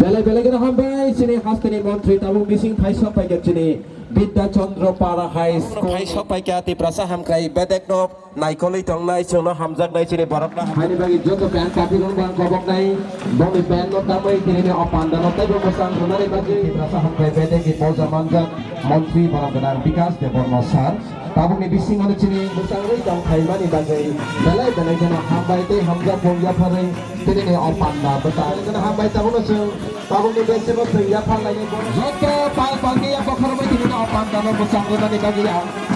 বেলায় বেলায় হামবাই চিনি হাস্তিনি মন্ত্রী তাবুক মিসিং ফাইসা পাইকে চিনি বিদ্যাচন্দ্র পাড়া হাই স্কুল ফাইসা পাইকে আতি প্রাসা হামক্রাই বেদেক নব নাইকলি টংনাই जोंनो हामजाक नाय चिनि बरकना हाइनि बागि जतो प्यान कापिरन बां गबक नाय बमि प्यान न दामै तिनि अपान्दा न तैबो मोसां हुनानै बागि प्रासा हामक्राई बेदेक कि मौजा मानजाक मन्त्रि बरगनार विकास देबर्मा सार ताबुकनि बिसिङानो चिनि मोसाङै दं खाइमानि बागै बेलाय बेलाय जोंनो हामबायते हामजा पोंया फरै तिनि अपान्दा बताय जोंनो हामबाय ताबुनो जों ताबुकनि बेसेबो फैया फालायनि जतो पाल पालनि बखरमै तिनि अपान्दा न मोसाङै बागि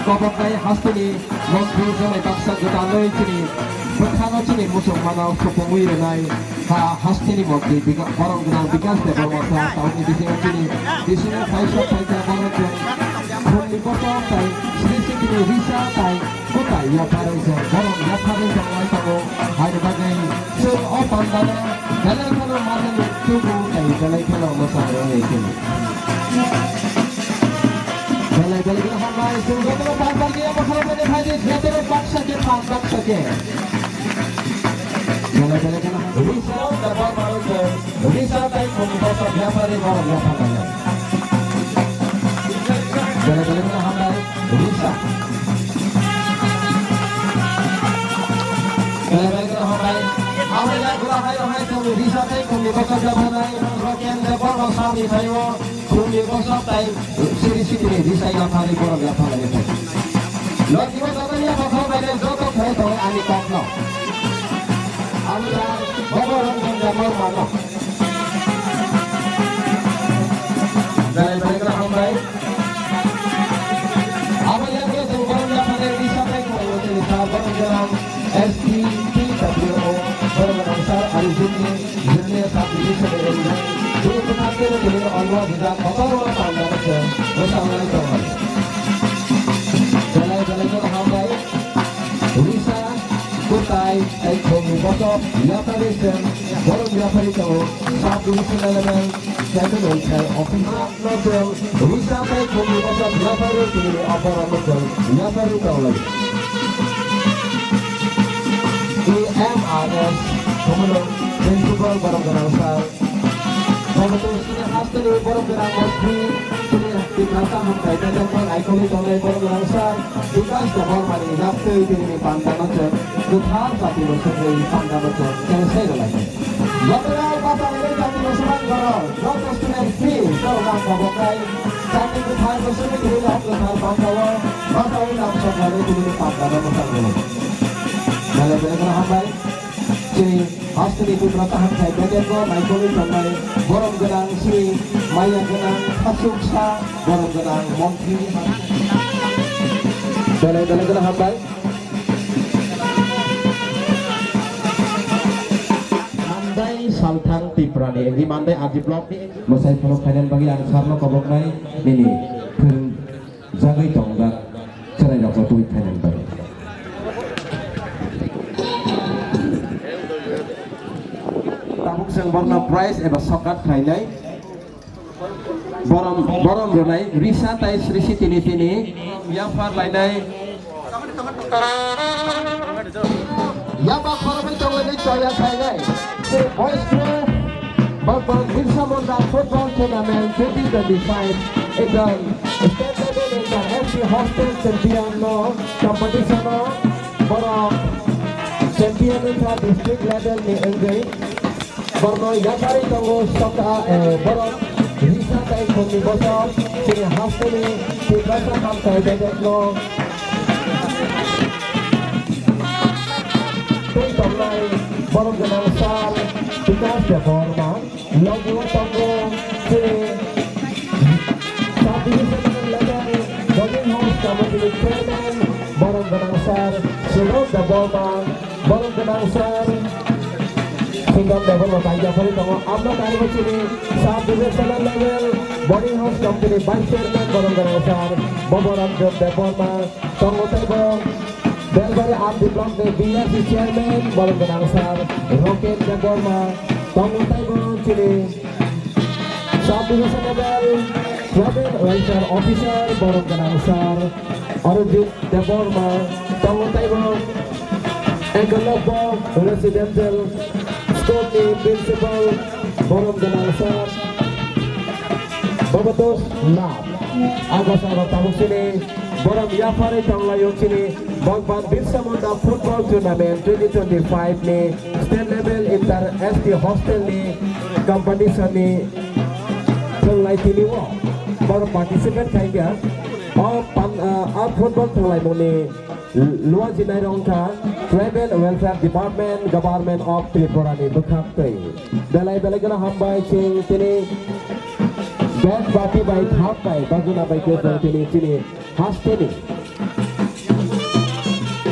गबक नाय हास्तिनि मन्त्रि जोंनि बाक्सा गोदानै चिनि बोखानो चिनि मुसलमानाव सपङै रोनाय हा हास्तिनि मन्त्रि बरगनार विकास देबर्मा सार ताबुकनि बिसिङाव चिनि बिसिङाव फाइसा फाइसा बरगनार Kuni kotor tay, sisi kini bisa tay, kota ya pareja, borong ya pareja mulai tahu, hari bagai sel opan dana, galai kalau mana tubuh tay, galai kalau masalah ini. Galai kita hamai, sel kalau pasal dia pasal mana hari, dia terus paksa ke paksa ke. Galai kita bisa dapat pareja, bisa tay kuni kotor ya pareja, borong ya pareja. Galai kita hamai, bisa. Galai kita hamai, hamai yang gula hai kami bisa tay kuni kotor ya pareja, rokian dapat pasal di sayo, kuni kotor tay, siri bisa ya pareja borong ya pareja. Lalu kita katanya pasal mana jodoh saya tahu ani kopno, ani yang borong yang jamur mana. Galai kita hamai. SPTWO Borobudur Arizuni Junior Subdivision Area. Dulu penakir dari Allah tidak kotor orang pandang saja. Bersama teman. Jalan-jalan kita hambai. Risa Kutai Ekonomi Bosok Yatarisan Borobudur Arizuni Subdivision Area. Saya Officer Nobel Risa Ekonomi Bosok Yatarisan Operator Yatarisan EMRS Komandan Principal Borobudur Sar Komandan Sini Hastani Borobudur Mostri Sini Dikasa Hamkai Telepon Aikoni Tolai Borobudur Sar Dikas Dapur Mani Napte Dini Pantan Ocer Duthar Sati Bosri Pantan Ocer Selesai lagi Lateral Pasal ini Sati Bosran Goror Dokter Student Fee Seorang Babokai Sati Duthar Bosri Dini Duthar Pantawa Pasal ini Napsok Lari Dini Pantan Ocer Galai kita hambai, ciri hastani putra tahan saya belajar ko, naikoli sampai borong genang si, maya genang hasuksa, borong genang mongki. Galai kita hambai. Mandai saltang tiprani, ini mandai aji blok ni. Masai kalau kalian bagi ansar lo kobok nai, ini pun jagai tonggak, cerai dapat duit kalian bagi. Tabuk sang warna prize eba sokat khainai borom ronai risa tai srisi tini yang far lainai ya bak borom chongai ni choya khainai the boys crew Bang Birsa Munda football tournament 2025 is a state level in the FC hostel champion competition borom champion sa district level ni engai Borno Yatari Tango Sokta Borong Risa Tai Kumi Bosok Sini Hastuni Tikrasa Hamkai Bedekno Tui Tomlai Borong Genang Sar Tikas Deborma Logu Tango Sini Subdivision Level Jogging House Committee Chairman Borong Genang Sar Silog Deborma Borong Genang Sar Singgam level Bataya Pari Tango Amna Tani Bachini Subdivision level Boarding House Company Vice Chairman Borobudur Sar Boboram Job Deborma Tango Taibo Belbari Abdi Block de BSC Chairman Borobudur Sar Rocket Deborma Tango Taibo Chini Subdivision level Robin Welfare Officer Borobudur Sar Arjit Deborma Tango Taibo Ecolog Residential Principal Borom Ganasar Babatos Lab Agasara tabuk sini Borom Yafare Tanglayong sini Bangban Birsa Munda Football Tournament 2025 ni State Level Inter ST Hostel ni competition ni Tanglay tini wo Borom participant kaya football Tanglay mo ni Luar Jinai Rongka Tribal Welfare Department Government of Tripura ni Bukhaktay Dalay kena hambai sing tini Bad party by half by Baguna by Kepler tini Hastini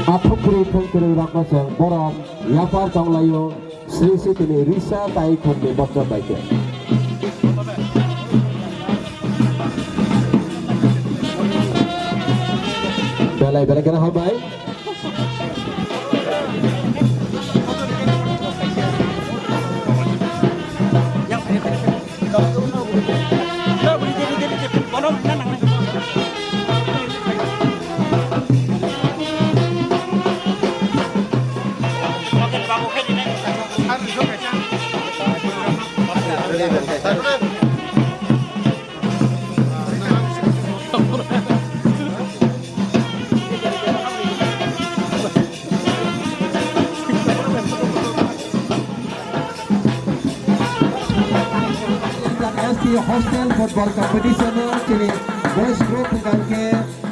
Apukuri Pungkuri Rakmasang Borom Yafar Tanglayo Sri Sitini Risa Tai Kundi Bokor by Kepler Dalay kena hambai Hostel football competition chini boys group ke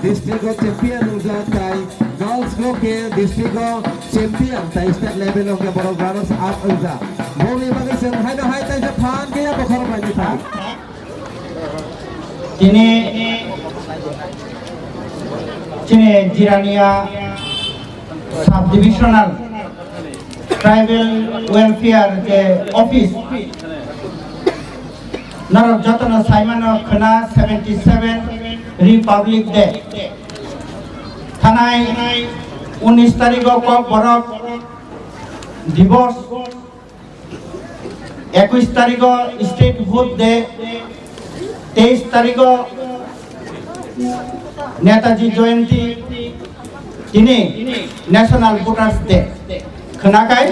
district champion uja tai girls group ke district champion tai state level ke boro runners up uja boli bagi sen hai no hai tai Japan ke bokhor bai ni tha chini Jirania sub divisional tribal welfare ke office Narok Jatana Simon of Khana 77 Republic Day Thanai 19 তারিখ বরফ দিবস 21 তারিখ state hood day 23 তারিখ নেতাজি জয়ন্তী তিনি national voters day খনাকাই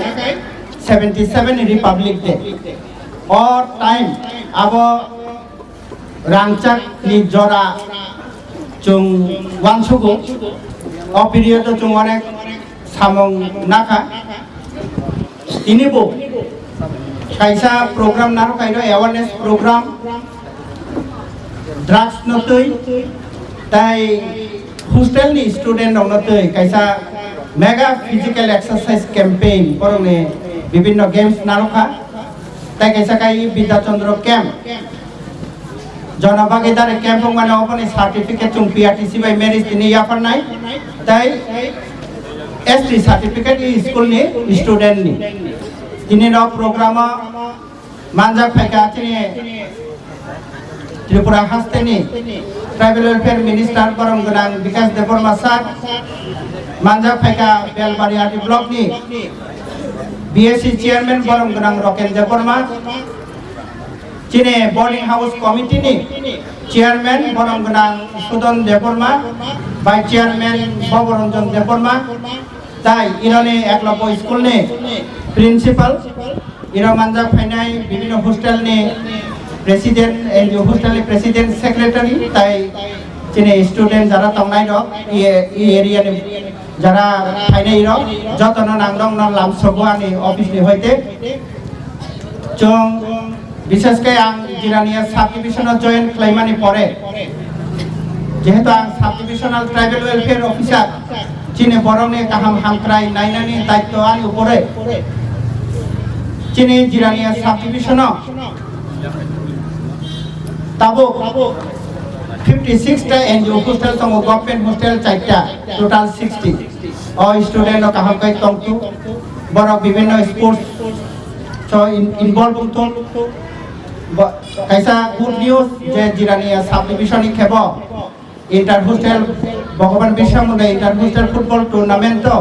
77 republic day or time abo rangchak ni jora chung wansugo o period chung onek samong naka ini bo kaisa program naro kaino awareness program drugs notoi tai hostel ni student notoi kaisa mega physical exercise campaign porone bibinno games naroka তাই কাইসা কাই বিদ্যাচন্দ্র camp জনভাগিদারি camp মানে ওপনে certificate চুং PRTC by merit তিনি ইয়াফার নাই তাই ST certificate E school নি student নি তিনি ন programme Manza ফাইকা তিনি ত্রিপুরা হাস্তেনি ট্রাইবেল ওয়েলফেয়ার মিনিস্টার বরং গোনাং বিকাশ দেববর্মা স্যার মানজা ফাইকা বেলবাড়িয়াটি ব্লক নি BSc chairman Borong Gunang Roken Deborma Chine boarding house committee ni chairman Borong Gunang Sudan Deborma vice chairman Boboronjon Deborma tai irone eklopo school ni principal iramanja phainai bibino hostel ni president and hostel ni president secretary tai chine student jara tongnai ro e area ni যারা ফাইনাই র যতন নাংদং ন লামসগোয়ানি office নি হইতে চং বিশেষ করে আং জিরানিয়া সাব ডিভিশনাল জয়েন্ট ক্লাইমানি পরে যেহেতু আং sub divisional tribal welfare officer চিনে বরংনে কাহাম হামক্রাই নাইনানি দায়িত্ব আনি উপরে চিনে জিরানিয়া সাব ডিভিশন তাবো 56 টা এনজিও হোস্টেল তঙ্গ গভর্নমেন্ট হোস্টেল 4টা total 60 all student of Kahamkai Tongtu Borok বিভিন্ন sports so involved to kaisa good news je Jirania subdivision khebo inter hostel Bhagavan Bishamunda inter hostel football tournament to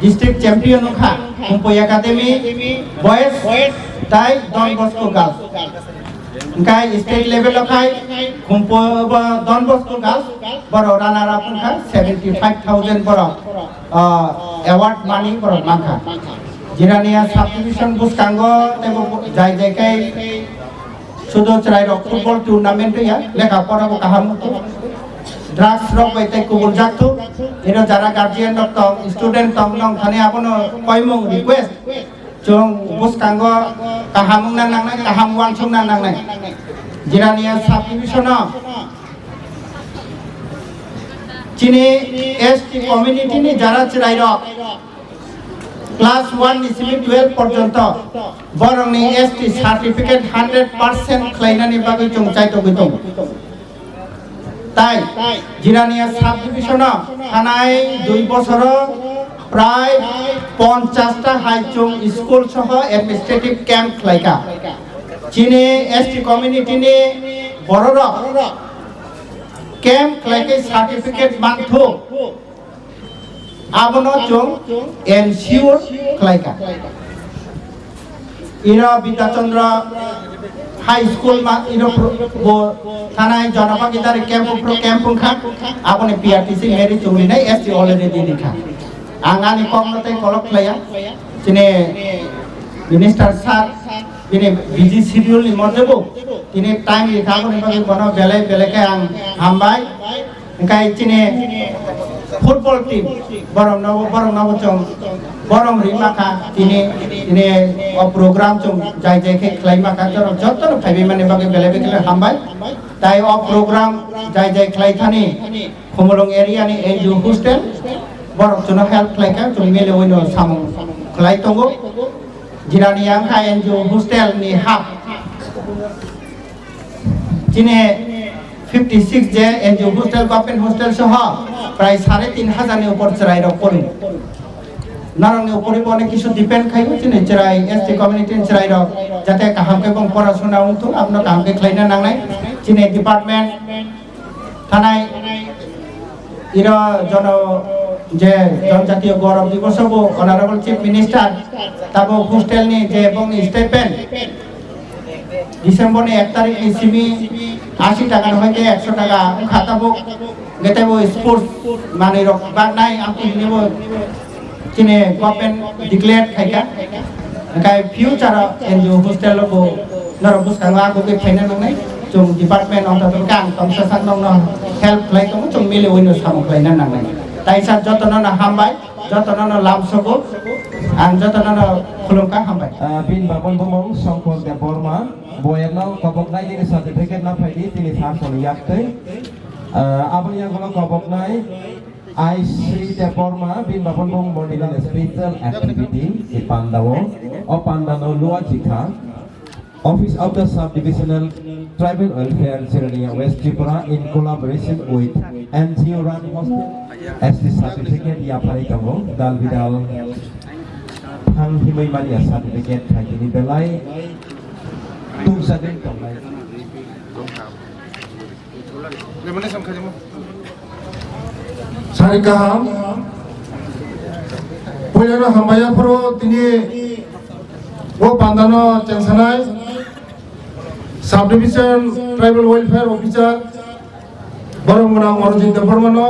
district champion kha Kumpoi Academy boys tai Don Bosco girls kai state level kai Kumpoi Don Bosco girls boro runner up kha 75000 boro award money boro mangkha Jirania subdivision buskango tebo jai jai kai শুধু চাই rock football tournament ya লেখা পড়াবো কাহামু drugs rock বাইতে কুবুল জাতু এনো যারা guardian rock তং student তং নং থানে abono koimung request chung buskango kahamung nang nang kaham wan chung nang nang jirania sub division chini ST community ni jara chirai rok class 1 nisimi 12 porjonto borong ni ST certificate 100% khlainani bagui chung chaito guitong তাই Jirania sub division থানায় 2 বছর প্রায় 50টা হাইচুং school সহ administrative camp Laika চীনে ST community নে বড়র camp লাইকে certificate মানথো আবনো চুং ensure Laika Ira বিদ্যাচন্দ্র high school মা ইনো থানায় জনভাগিদারি ক্যাম্প খা আপনি পিআরটিসি মেরি চৌরি নাই এসটি অলরেডি দিখা আঙানি কমনতে কলক লায়া চিনে মিনিস্টার স্যার তিনি বিজি শিডিউল নি মজবো তিনি টাইম লিখা কোনি বাকি বনো বেলেকে আং হামবাই কাই চিনে ফুটবল টিম বরং নব চং বরং রিমাকা তিনি প্রোগ্রাম চং যাই খে খ্লাইমাকা যত ফাইবি মানে বাকি বেলে হামবাই তাই প্রোগ্রাম যাই খ্লাই থানি খুমলং এরিয়া নি এনজিও হোস্টেল বরং চুন হেল্প খ্লাইকা চং মেলে ওইনো সাম খ্লাই তঙ্গো জিরানি আংখা এনজিও হোস্টেল নি হাব চিনে 56 যে এনজিও হোস্টেল গভর্নমেন্ট হোস্টেল সহ প্রায় 3,500 ni উপর চরাই রক পড়ি নারংনি উপরে অনেক কিছু ডিপেন্ড খাইও চিনে চরাই এসটি কমিউনিটি চরাই রক যাতে কাহামকে বং পড়াশোনা উঠো আপনা কাহামকে খাইনা নাংনাই চিনে ডিপার্টমেন্ট থানায় ইরা জন যে জনজাতীয় গৌরব দিবস হবো অনারেবল চিফ মিনিস্টার তাবো হোস্টেল নি যে এবং স্টাইপেন্ড ডিসেম্বর 1 তারিখ নি সিমি 80 টাকা হইতে 100 টাকা খাতাবো গেতাবো স্পোর্টস মানে রক বা নাই আপনি নেব চিনে গভর্নমেন্ট ডিক্লেয়ার খাইকা কাই ফিউচার এনজিও হোস্টেল লবো নরবুস কাঙ্গা কোকে ফাইনা নাই চং ডিপার্টমেন্ট অফ দা কাং কনসাসান নং হেল্প লাই তো চং মিলে ওইনো সামক লাইনা নাংনাই তাই সার যতন না হামবাই যতন না লামসগো আং যতন না খুলুমকা হামবাই বিন বাবন বমং সংকল দে বর্মা বয়েনাও কবকনাই ni সার্টিফিকেট না ফাইদি তিনি ফাসন ইয়াকতৈ aboni angolo koboknai I Sri Deporma bin Bapon Bong Monilan special activity di Pandawo o Pandano Luajika Office of the Subdivisional Tribal Welfare Ceremony West Tripura in collaboration with NGO Run Hostel as the certificate Yapari Kamo Dal Vidal Hang Himay Mania certificate Hagini Belai Tung Sadin Kamai Sarikaham Pulero Hambaya Pro Tini O Pandano Chansanai Subdivision Tribal Welfare Officer Baranguna Marjin Departmano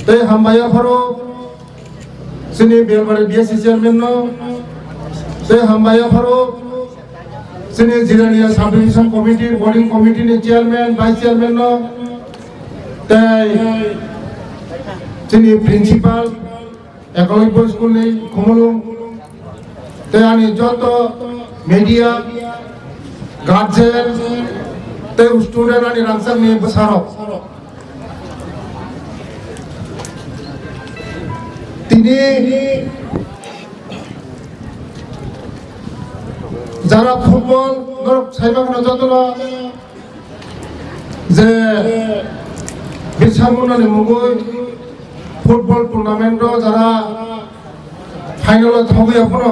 Te Hambaya Pro Sini Belbare DSC Chairman no Te Hambaya Pro Sini Jirania Subdivision Committee Boarding Committee ni Chairman Vice Chairman no Te Sini Principal Economic Boys School ni Khumulung Te ani joto media guardian te student ani rangsang ni besarok tini jara football norok saibakno jotono je bisamuna ni mugoi football tournament ro jara final thogui apno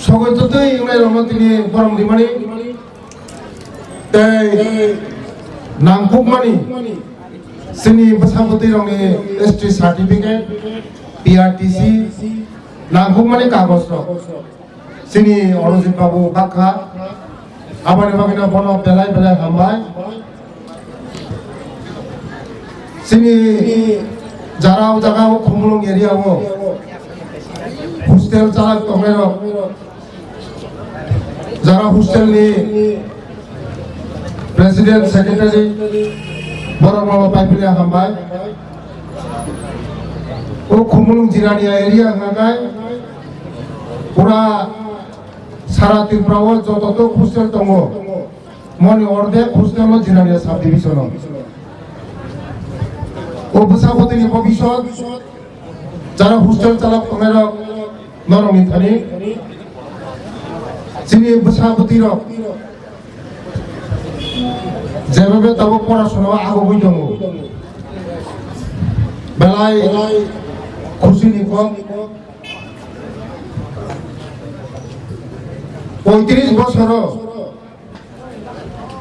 সগৈ ততই ইংলাই রমন তিনি বরম দিমানি তাই নাংপুক মানি সিনি বসাপতি রংনি ST certificate PRTC নাংপুক মানি কাগজ সিনি অরজিৎ বাবু বাখা আবারে বাবিনা বন বেলাই বেলাই হামবাই সিনি যারাও জায়গাও Khumlung এরিয়াও hostel চালাক তমের যারা হোস্টেলনি প্রেসিডেন্ট সেক্রেটারি বড় বড় পাইপিলে হামবাই ও খুমুলুং জিরানিয়া এরিয়া হাঙ্গাই পুরা সারা ত্রিপুরাও যত হোস্টেল দङ মনে অর্ধেক হোস্টেল জিরানিয়া সাব ডিভিশন ও বসাবতিনি ভবিষ্যৎ যারা হোস্টেল চালক তোমার নরমি থানি যিনি বসাবতির যেভাবে তবে পড়াশোনা আগবই দङ বেলায় খুশিনি কম 35 বছর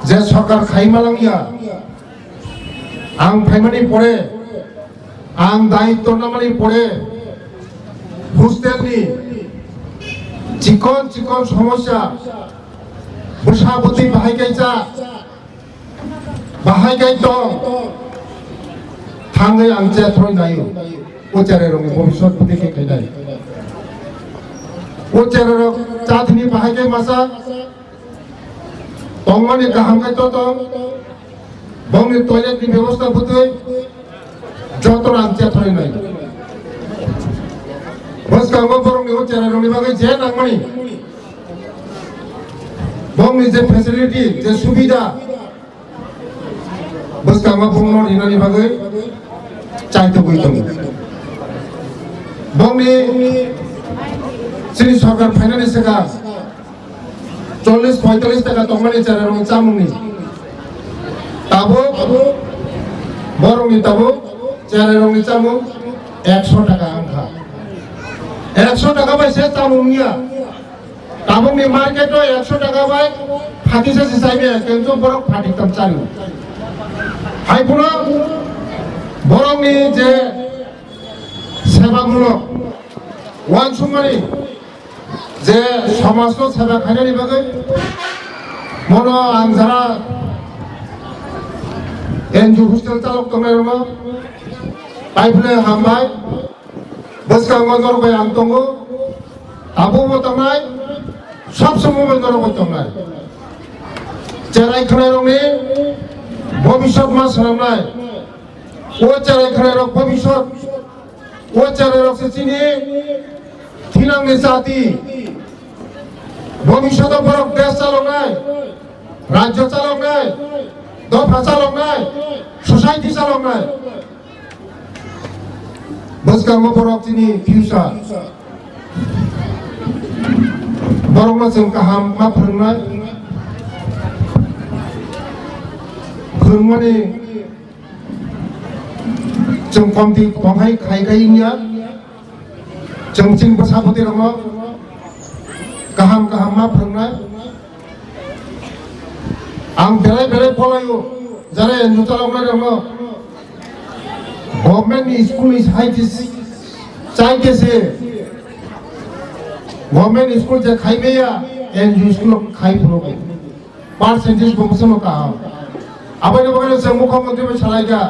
যে সরকার খাইমালাঙ্গিয়া আং ফাইমানি পড়ে আং দায়িত্ব নামানি পড়ে হোস্টেলনি চিকন চিকন সমস্যা বসাবতী বাহাইগাই দं थाङै आं थ्रय नायो ओ चेरेरंनि भबिष्यत देखै खायनाय ओ चेरेरं चाथनि बाहायगे मासा तंगमानि गाहाम खायत दं बंनि टयलेटनि व्यवस्था बुतै जतन आं थ्रय नाय बसकांगो बरंनि ओ चेरेरंनि बागै जे नांगमानि बंनि जे फेसिलिटी जे सुबिदा बसकांगो बुंनो रिनानि बागै चाहते हुए तुम बंगनी श्री सरकार फाइनेंस का 40-45 টাকা तंगमानि चेरेरंनि चामुंनि ताबो बरंनि ताबो चेरेरंनि चामुं 100 টাকা आंखा 100 টাকা बायसे चामुंनिया ताबोंनि मार्केटो 100 টাকা बाय फाटिसे सिसाइबे किन्तु बरक फाटिकताम चालु हाइपुना बरंनि जे सेवामूलक वानसुमानि जे समाजनो सेवा खायनायनि बागै मनो आं जारा एनजिअ हस्टेल चालक दंनायनो पाइपले हामबाय बसकांगो जरबाय आं दङ आबोबो दंनाय सब समयबो जरबाय दंनाय जेराय खोनायरंनि भबिष्यत मा सोनांनाय ओ चेरै खरेरक भबिष्यत ओ चेरैरक सेचिनि थिनांनि जाति भबिष्यत बरक देश चालकनाय राज्य चालकनाय दफा चालकनाय सोसाइटी चालकनाय बसकांगो बरक तिनि फिउचार बरकनो जों गाहाम मा फोरोंनाय जों कमथि बहाय खायगायनिया जों चिन बसाबति दङ गाहाम गाहाम मा फोरोंनाय आं बेलाय फरायो जारा एनजिअ चालकनाय दङ गभर्नमेन्टनि स्कुलनि चाइतेसे गभर्नमेन्ट स्कुल जे खायबेया एनजिअ स्कुल खायफोरबो पार्सेन्टेज बमसनो गाहाम आबायनो बगानो जों मुख्यमन्त्रिबो सालायगा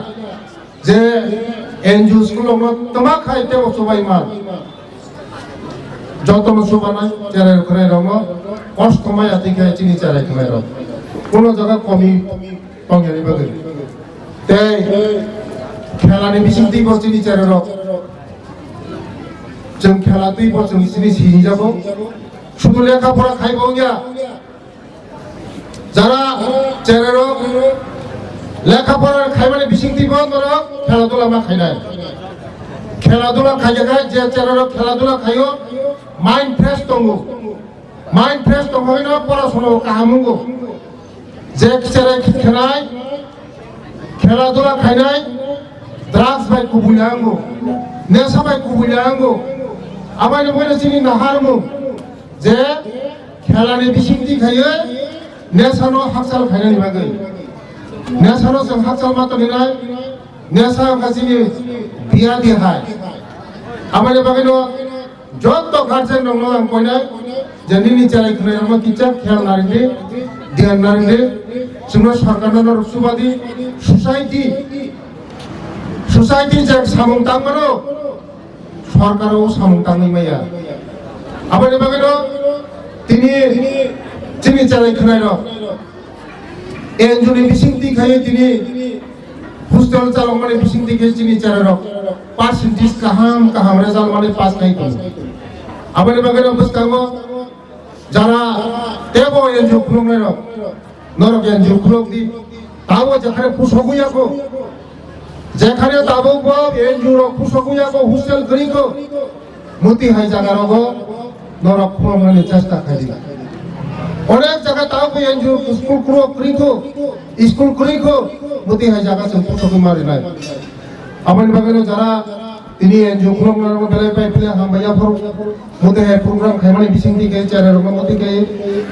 जे एनजिअ स्कुलावनो तमा खायते बसबाय मा যতন সুবানায় চেরাই খরাই রঙ কষ্টমায় আতিকে চিনি চেরাই খরাই রঙ কোন জায়গা কমি টঙ্গেনি বাগে তাই খেলানি বিসিংতি বচিনি চেরাই রঙ जों খেলাতেই বচন চিনি সিহি যাব শুধু লেখাপড়া খাইব গিয়া যারা চেরাই রঙ লেখাপড়া খাইবানি বিসিংতি বন্ধ রঙ খেলাধুলা মা খাইনায় খেলাধুলা খাইয়া যে চেরাই খেলাধুলা খাইও माइंड फ्रेश दङ हैनो पराशोना काहामुंगो जे किसेरे खेनाय खेला दुला खायनाय ड्राग्स बाय कुबुलांगो नेसा बाय कुबुलांगो आबायनो बयनो सिनि नाहारमु जे खेलानि बिसिंति खायो नेसानो हाकसाल खायनायनि बागै नेसानो जों हाकसाल मातनिनाय नेसा गासिनि बिया दिहाय आबायनो बागैनो যত গার্জেন দङ आं কইनाय जेनिनि चालाय खनायमा किचा खेल नारिंदे ध्यान नारिंदे जोंनो सरकारनो रुसुबादि सोसाइटी जे सामुं तांगनो सरकाराव सामुं तांगै माया आबायनि बागैनो तिनि চিনি চালাই খানাই রক এনজুনি বিসিংতি খাই তিনি হোস্টেল চালক মানে বিসিংতি খাই চিনি চালাই রক পার্সেন্টেজ কাহাম রেজাল্ট মানে পাস খাই তো আমাদের বাগানে বসকাঙ্গো যারা তেবো এনজিও খুলুমনাই রক নরক এনজিও খুলুক দি তাও যেখানে পুষগুয়াকো যেখানে তাবো এনজিও রক পুষগুয়াকো হোস্টেল গরিকো মতি হাই জায়গা রক নরক খুলুমনাই চেষ্টা খাই অনেক জায়গা তাও এনজিও স্কুল করিকো মতি হাই জায়গা সে পুষগু মারি নাই আমাদের বাগানে যারা তিনি এনজিও খুলুমনাই বেলায় পাই ফেলে হামবাইয়া ফর মতে है प्रोग्राम खाइमानी बिसिंगति के चारे रोग मते के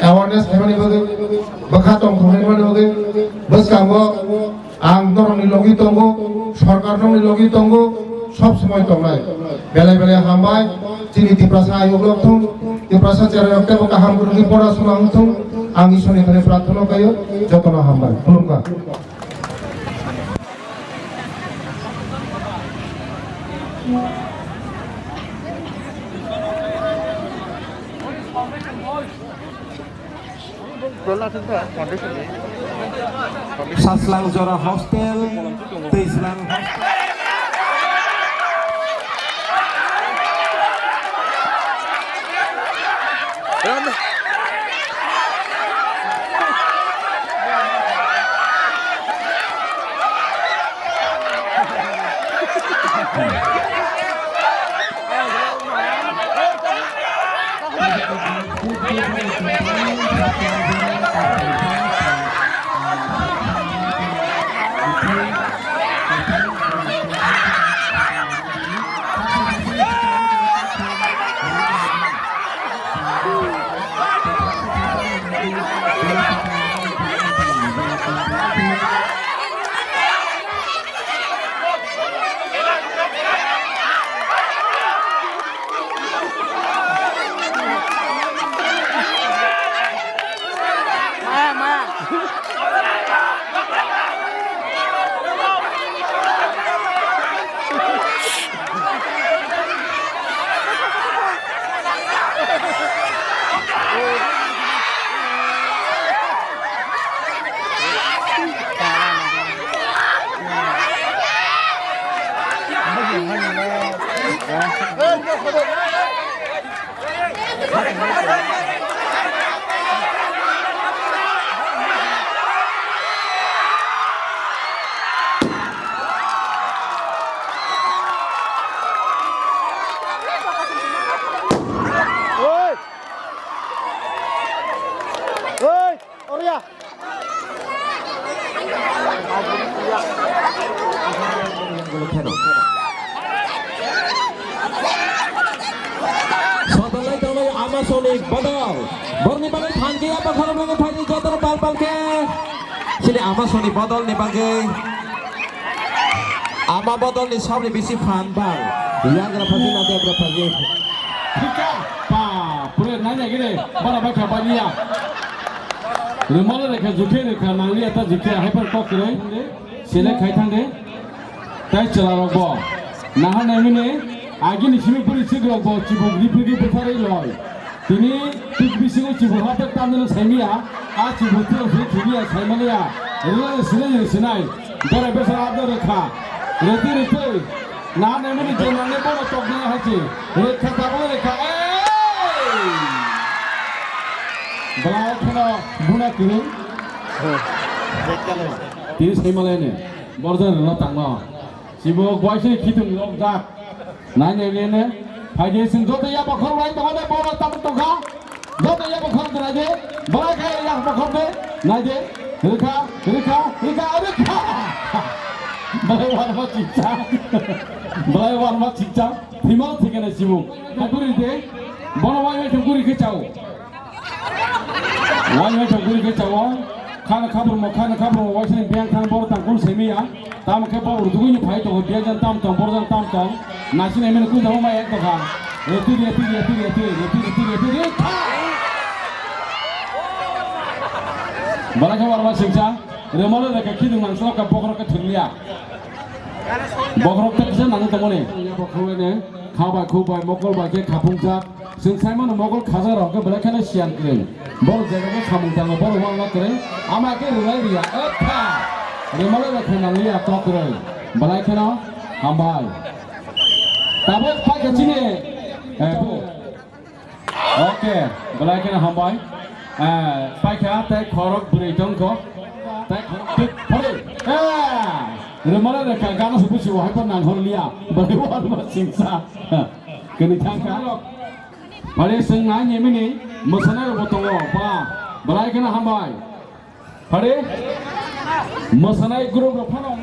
अवेयरनेस खाइमानी बगे बखातम खाइमानी बगे बस कांगो आं नरमनि लगि तंगो सरकार नंनि लगि तंगो सब समय तंगनाय बेले हामबाय चिनि तिप्रासा आयोग लथुं तिप्रासा चारे रक्ते गाहाम गुरुनि पढ़ाशोना हथुं आं ईश्वरनि थाखाय प्रार्थना गायो जतन हामबाय खुलुमबाय Saslang Jora Hostel, Teislang Amasonik Bodol Borni Bale Thangi apa kalau mengenai Thangi Jotor Pal ke sini Amasonik Bodol nih bagai Ama Bodol nih sabri bisi fan bal yang berapa sih nanti berapa sih Tika pa pura nanya gini mana baca banyak Rumahnya mereka juke mereka nangli atau juke hyper kok kira sila kaitan deh tay celah robo nah namanya agi nih sini pun isi robo cibuk pergi besar loy ini tik bising cibuk apa tampil semia cibuk tu semia semia ini sini sinai darah besar ada rekha reti nah namanya jenangnya pun coknya haji rekha apa rekha Belau kena guna kiri, kiri semula ni, border nak tangga. Siapa kuasa kita log dak, nanya ni, haji senjata ya bakar lain tu ada bawa tamu tukar, jota ya bakar tu aja, bawa kaya ya bakar tu, nanya, rika, balai warna cicak, timal tiga nasi bu, takuri deh, bawa wajah takuri kecau. Wajah cakuri ke cawan, kana kabur wajah ni biang kana bor tangkul semia, tam ke bor urdugu ni phai to biang jan tam bor jan tam nasi ni menu ku jamu mai ek toka, reti, balai kawan warna singsa, remole dekat kiri mansal ka bokor ke thirliya, bokor ke kisah nanu temone, bokor ni, khabai mokol bagi kapung jak. जों Simon मगल खाजाराव के बेलाखाना सियान करे बर जायगाखौ सामुं दाङो बर वांला करे आमाके रुलाय रिया एफा रिमले रेखानांलिया क करे बेलाखाना हामबाय दाबो फागेथिनि ओके बेलाखाना हामबाय पाइका ताय खरक बुरै दंखौ ताय खरक फरे रिमले रेखा गाना सुबुसि वहायफोर नांहरलिया बेलाय वालमा सिंसा kini tangka, pada sengai ni mini, masalah betul apa, balai kena hambai, pada masalah guru berapa orang,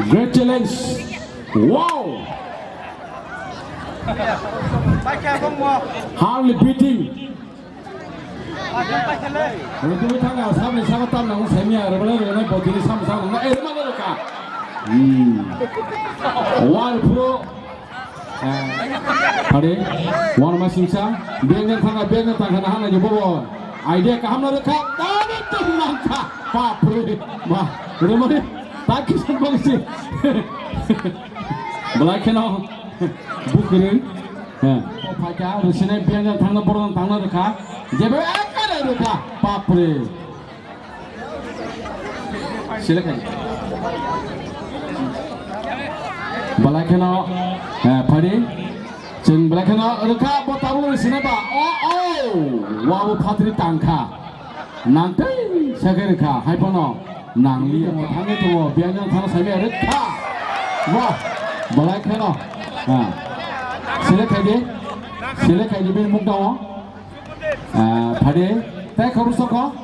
great challenge, wow, hardly beating. Kalau tu tangga, sama sama tam nang semia, rebelai rebelai bagi sama sama nang, mana mereka? One pro, hari one masing sam, dengan tangga hana jumbo, idea kaham nak kah, dah tu nangka, pak pro, wah, rumah tak kisah bangsi, belakang bukirin, pakai rusina biar tangga boran tangga dekah, jadi apa dekah, pak pro, silakan. Balakana, pada, jeng balakana, reka botaru sinaba, wow, patri tangka, nanti saya reka, hai pono, nangli, tangga tu, biarnya tangga saya reka, wah, balakana, silakan je bin mukda, pada, tak harus sokong.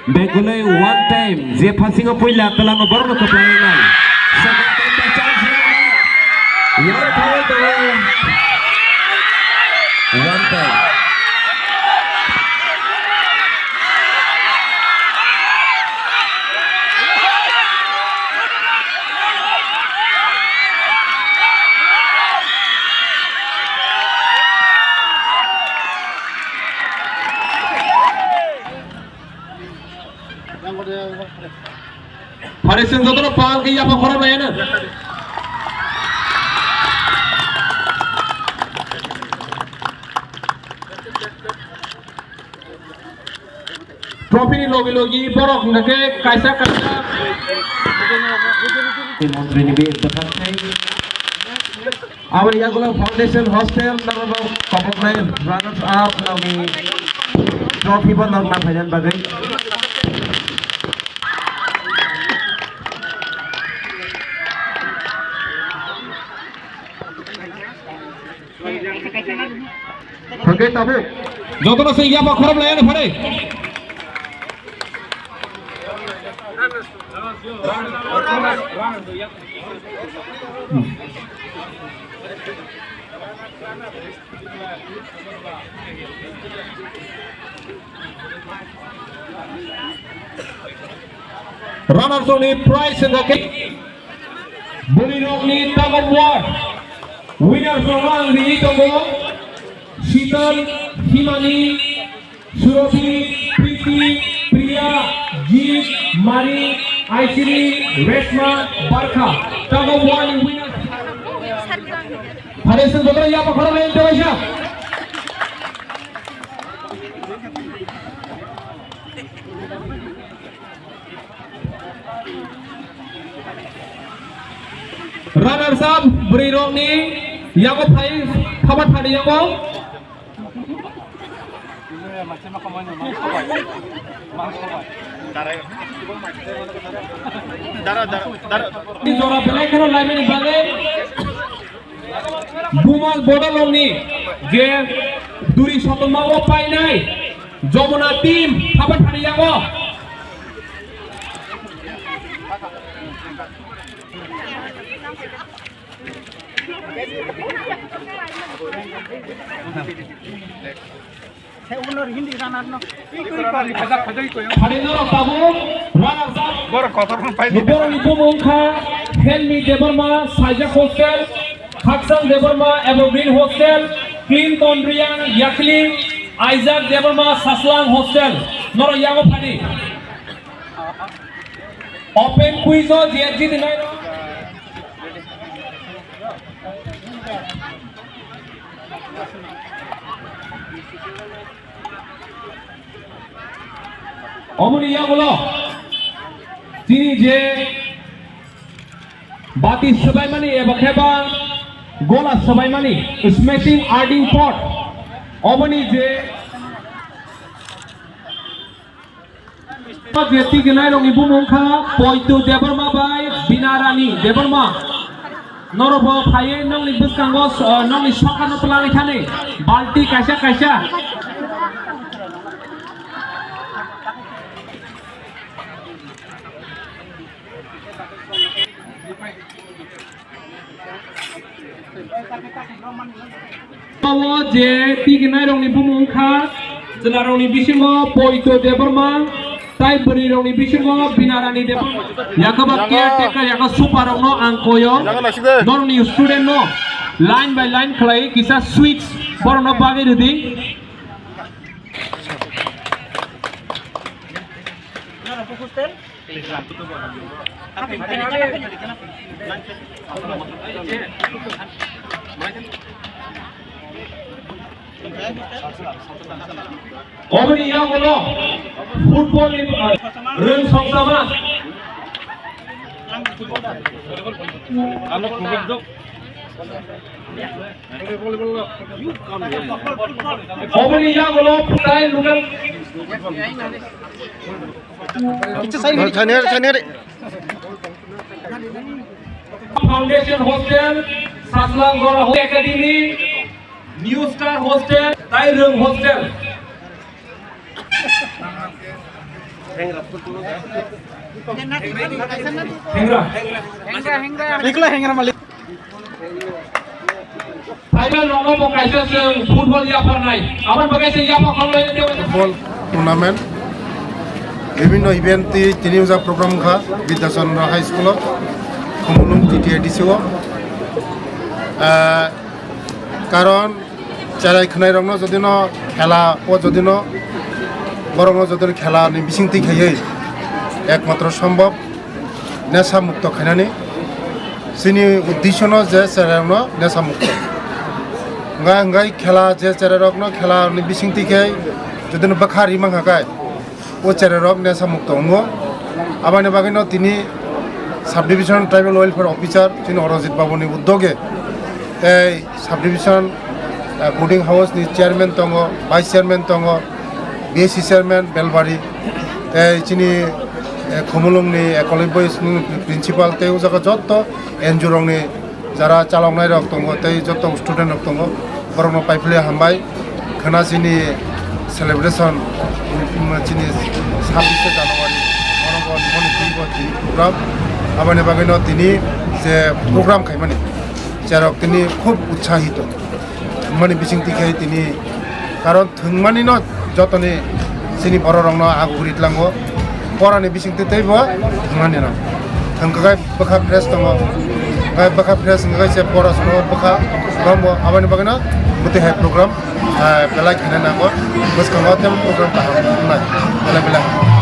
Begulai one time, je passing up pula telang baru nak play nai. Second time by chance, one time, one time. Pada sen jodoh pal ke apa korang lain? Trophy ni logi borok ngake kaisa. Menteri ni berdekat ni. Awal yang gula foundation hostel nama kompok lain runners up lagi trophy pun nak bagian bagai. Forget tapi, jodoh nasi apa korang lain pada? Runners only prize in the game. Bully only tug of war. Winner from one the Itogo, Sheetal, Himani, Surati, Priti, Priya, Jeet, Mari, Aishri, Reshma, Barkha. Tug of war winner. Hari sen jodoh ya apa korang lain Indonesia? Runners up, beri rong ni, yang apa hai, kapan hari yang apa? Ini jorah belai kalau lain ni balik, bumal bodoh rong ni, je duri satu mau apa ini, Jomuna tim, kapan hari yang apa? Harinor tabu, runners up. Bor ibu mungka, Helmi Deborma, Sajak Hostel, Haksan Deborma, Evergreen Hostel, Clinton Rian, Yaklin, Isaac Deborma, Saslang Hostel. Nor Yago Pani. Open quiz or JG অমনি ইয়াগুলো তিনি যে বাতি সবাই মানে এবা গোলা সবাই মানে স্মেশিং আর্ডিং পট অমনি যে যেটি গেলাই রঙি বুমুখা পয়তু দেবরমা বাই বিনারানি দেবরমা নরব ফায়ে নংনি বুসকাঙ্গস নংনি সকানো তোলা এখানে বালতি কাইসা কাইসা যে টিগনাই রংনি বুমুখা জেলা রংনি বিসিঙ্গ পয়তো দেবরমা তাই বরি রংনি বিসিঙ্গ বিনারানি দেবরমা ইয়াকাবা কেয়ারটেকার ইয়াকা সুপার রংনো আংকয় নরনি স্টুডেন্ট নো লাইন বাই লাইন খলাই কিসা সুইচ বরনো বাগে রুদি অমনি ইয়াগুলো ফুটবল রং সংসামা অমনি ইয়াগুলো প্রায় লুকাল ফাউন্ডেশন হোস্টেল সাসলাংগড় একাডেমি নিউ স্টার হোস্টেল তাই রং হোস্টেল ফুটবল टूर्नामेंट विभिन्न इवेंट तीन प्रोग्राम खा Vidyachandra high school Khumulwng TTIDC कारण चेराई खनाई रंग जदि न खेला जदि न बरंग जदि खेला बिसिंथि खायै एकमात्र सम्भव नेशा मुक्त खानानै जोंनि उद्देश्य न जे चेराइरंग नेशा मुक्त गाय खेला जे चेराइरंग खेला बिसिंथि खाय जदि न बखारि मांगाय ओ चेराइरंग नेशा मुक्त अंगो आबानि बागै न तिनि sub division tribal welfare officer तिनि अरजित बाबुनि उद्योगे सब डिविजन बोर्डिंग हाउस नि चेयरमैन दङ वाइस चेयरमैन दङ BSc चेयरमैन बेलबारि चिनि खुमुलुंगनि एकलव्य स्कुल प्रिन्सिपाल ते जगह जत एनजिअ रंनि जारा चालंनाय रक दङ ते जत स्टुडेन्ट रक दङ बरंनो पाइफले हामबाय खोना चिनि सेलिब्रेशन चिनि 26 জানুয়ারি बरंनो मनिपुरि प्रोग्राम आबानि बागैनो तिनि जे प्रोग्राम खायमानि जेराव तिनि खूब उत्साहित माने बिसिंथि खाय तिनि कारण थंमानि न जतनि जोंनि बर' रंनो आगुरितलांगो परानि बिसिंथि तैबो थंमानि न थंखाय बखा फ्रेस दङ गाय बखा फ्रेस गाय से परासनो बखा गमो आबानि बागैनो मते है प्रोग्राम बेलाय खाना नांगो बसखांगा तेम प्रोग्राम खालामनाय बेला